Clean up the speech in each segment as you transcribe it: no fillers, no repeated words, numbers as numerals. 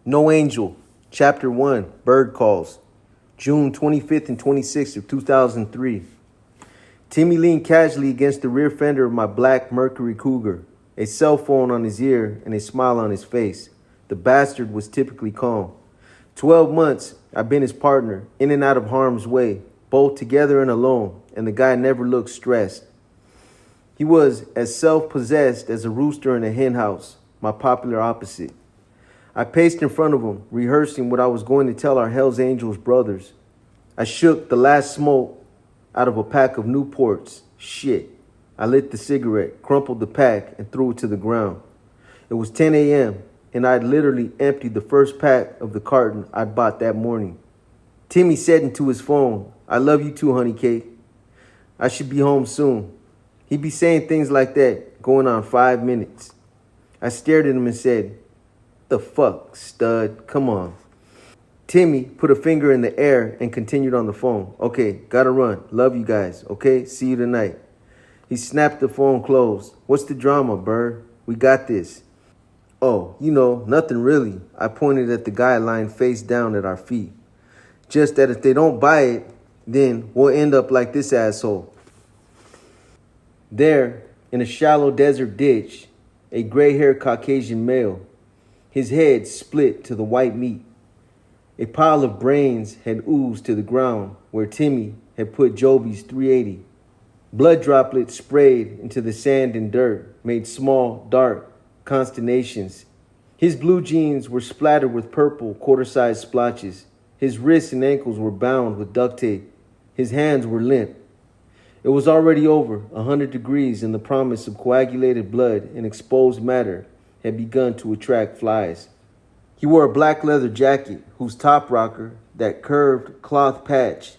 No Angel, Chapter 1, Bird Calls, June 25th and 26th of 2003. Timmy leaned casually against the rear fender of my black Mercury Cougar, a cell phone on his ear and a smile on his face. The bastard was typically calm. 12 months, I've been his partner, in and out of harm's way, both together and alone, and the guy never looked stressed. He was as self-possessed as a rooster in a hen house, my popular opposite. I paced in front of him, rehearsing what I was going to tell our Hells Angels brothers. I shook the last smoke out of a pack of Newports. Shit. I lit the cigarette, crumpled the pack, and threw it to the ground. It was 10 a.m., and I'd literally emptied the first pack of the carton I'd bought that morning. Timmy said into his phone, "I love you too, honey cake. I should be home soon." He'd be saying things like that, going on 5 minutes. I stared at him and said, "The fuck, stud, come on." Timmy put a finger in the air and continued on the phone. "Okay, gotta run. Love you guys, okay? See you tonight." He snapped the phone closed. "What's the drama, Bird? We got this." "Oh, nothing really." I pointed at the guy lying face down at our feet. "Just that if they don't buy it, then we'll end up like this asshole." There, in a shallow desert ditch, a gray-haired Caucasian male, his head split to the white meat. A pile of brains had oozed to the ground where Timmy had put Joby's .380. Blood droplets sprayed into the sand and dirt made small, dark constellations. His blue jeans were splattered with purple, quarter-sized splotches. His wrists and ankles were bound with duct tape. His hands were limp. It was already over 100 degrees, and the promise of coagulated blood and exposed matter had begun to attract flies. He wore a black leather jacket whose top rocker, that curved cloth patch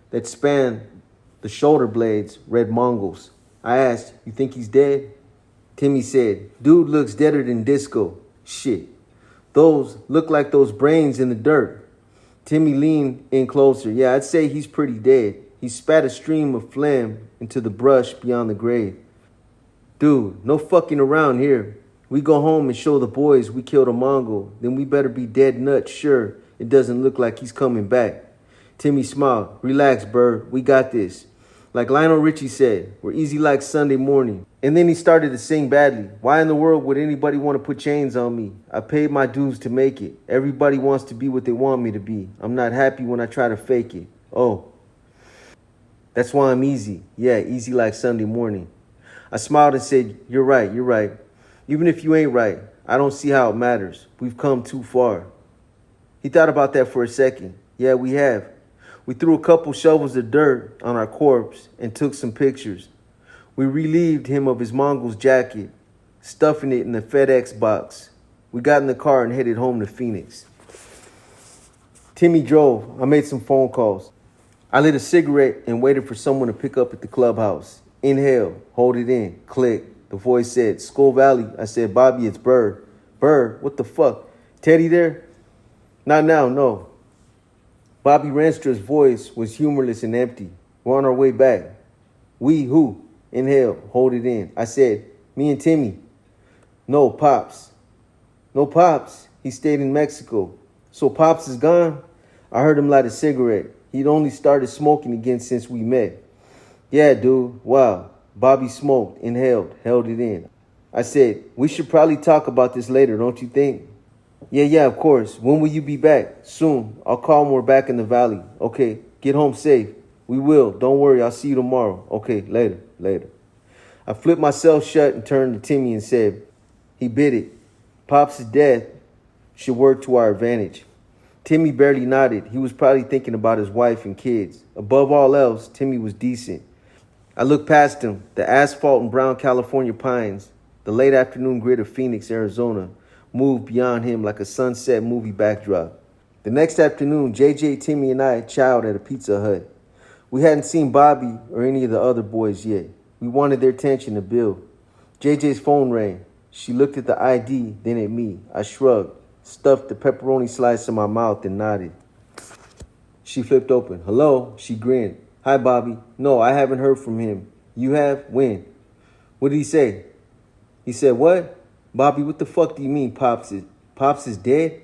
that spanned the shoulder blades, read Mongols. I asked, "You think he's dead?" Timmy said, "Dude looks deader than disco. Shit. Those look like those brains in the dirt." Timmy leaned in closer. "Yeah, I'd say he's pretty dead." He spat a stream of phlegm into the brush beyond the grave. "Dude, no fucking around here. We go home and show the boys we killed a Mongol, then we better be dead nuts sure it doesn't look like he's coming back." Timmy smiled. "Relax, Bird. We got this. Like Lionel Richie said, we're easy like Sunday morning." And then he started to sing badly. "Why in the world would anybody want to put chains on me? I paid my dues to make it. Everybody wants to be what they want me to be. I'm not happy when I try to fake it. Oh, that's why I'm easy. Yeah, easy like Sunday morning." I smiled and said, You're right. Even if you ain't right, I don't see how it matters. We've come too far." He thought about that for a second. "Yeah, we have. We threw a couple shovels of dirt on our corpse and took some pictures. We relieved him of his Mongol's jacket, stuffing it in the FedEx box. We got in the car and headed home to Phoenix." Timmy drove. I made some phone calls. I lit a cigarette and waited for someone to pick up at the clubhouse. Inhale, hold it in, click. The voice said, "Skull Valley." I said, "Bobby, it's Bird." "Bird? What the fuck? Teddy there?" "Not now, no." Bobby Renstra's voice was humorless and empty. "We're on our way back." "We who?" Inhale, hold it in. I said, "Me and Timmy." "No, Pops." "No, Pops. He stayed in Mexico." "So Pops is gone?" I heard him light a cigarette. He'd only started smoking again since we met. "Yeah, dude. Wow." Bobby smoked, inhaled, held it in. I said, "We should probably talk about this later, don't you think?" Yeah, of course. When will you be back?" "Soon. I'll call when we're back in the valley." "Okay. Get home safe." "We will. Don't worry. I'll see you tomorrow." "Okay. Later. I flipped myself shut and turned to Timmy and said, "He bit it. Pops' death should work to our advantage." Timmy barely nodded. He was probably thinking about his wife and kids. Above all else, Timmy was decent. I looked past him. The asphalt and brown California pines, the late afternoon grid of Phoenix, Arizona, moved beyond him like a sunset movie backdrop. The next afternoon, JJ, Timmy, and I chowed at a Pizza Hut. We hadn't seen Bobby or any of the other boys yet. We wanted their attention to Bill. JJ's phone rang. She looked at the ID, then at me. I shrugged, stuffed the pepperoni slice in my mouth, and nodded. She flipped open. "Hello?" She grinned. "Hi, Bobby. No, I haven't heard from him. You have? When?" "What did he say?" "He said what?" "Bobby, what the fuck do you mean Pops is dead?"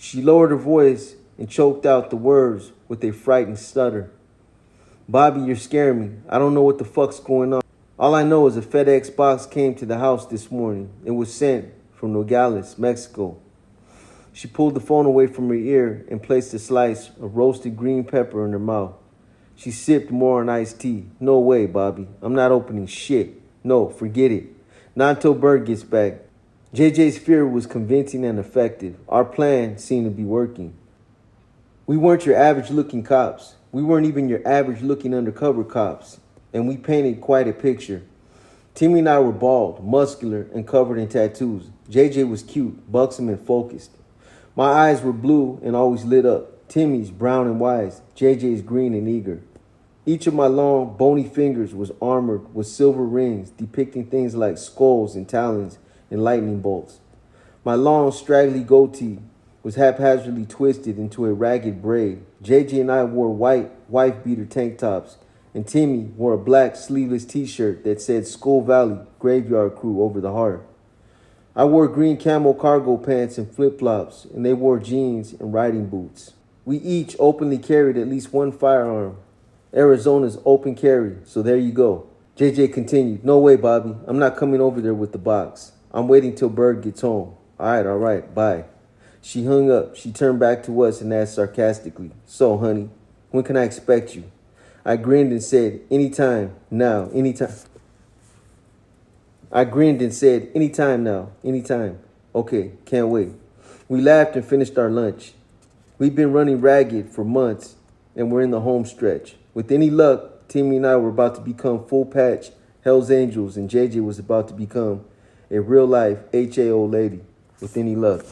She lowered her voice and choked out the words with a frightened stutter. Bobby, you're scaring me. I don't know what the fuck's going on. All I know is a FedEx box came to the house this morning. It was sent from Nogales, Mexico. She pulled the phone away from her ear and placed a slice of roasted green pepper in her mouth. She sipped more on iced tea. No way, Bobby. I'm not opening shit. No, forget it. Not until Bird gets back. JJ's fear was convincing and effective. Our plan seemed to be working. We weren't your average looking cops. We weren't even your average looking undercover cops. And we painted quite a picture. Timmy and I were bald, muscular, and covered in tattoos. JJ was cute, buxom, and focused. My eyes were blue and always lit up. Timmy's brown and wise. JJ's green and eager. Each of my long, bony fingers was armored with silver rings depicting things like skulls and talons and lightning bolts. My long, straggly goatee was haphazardly twisted into a ragged braid. JJ and I wore white wife-beater tank tops, and Timmy wore a black sleeveless t-shirt that said Skull Valley Graveyard Crew over the heart. I wore green camo cargo pants and flip-flops, and they wore jeans and riding boots. We each openly carried at least one firearm. Arizona's open carry, so there you go. JJ continued, no way, Bobby. I'm not coming over there with the box. I'm waiting till Bird gets home. All right, bye. She hung up. She turned back to us and asked sarcastically, so, honey, when can I expect you? I grinned and said, anytime, now, anytime. Okay, can't wait. We laughed and finished our lunch. We've been running ragged for months, and we're in the home stretch. With any luck, Timmy and I were about to become full-patch Hells Angels, and JJ was about to become a real-life HAO lady with any luck.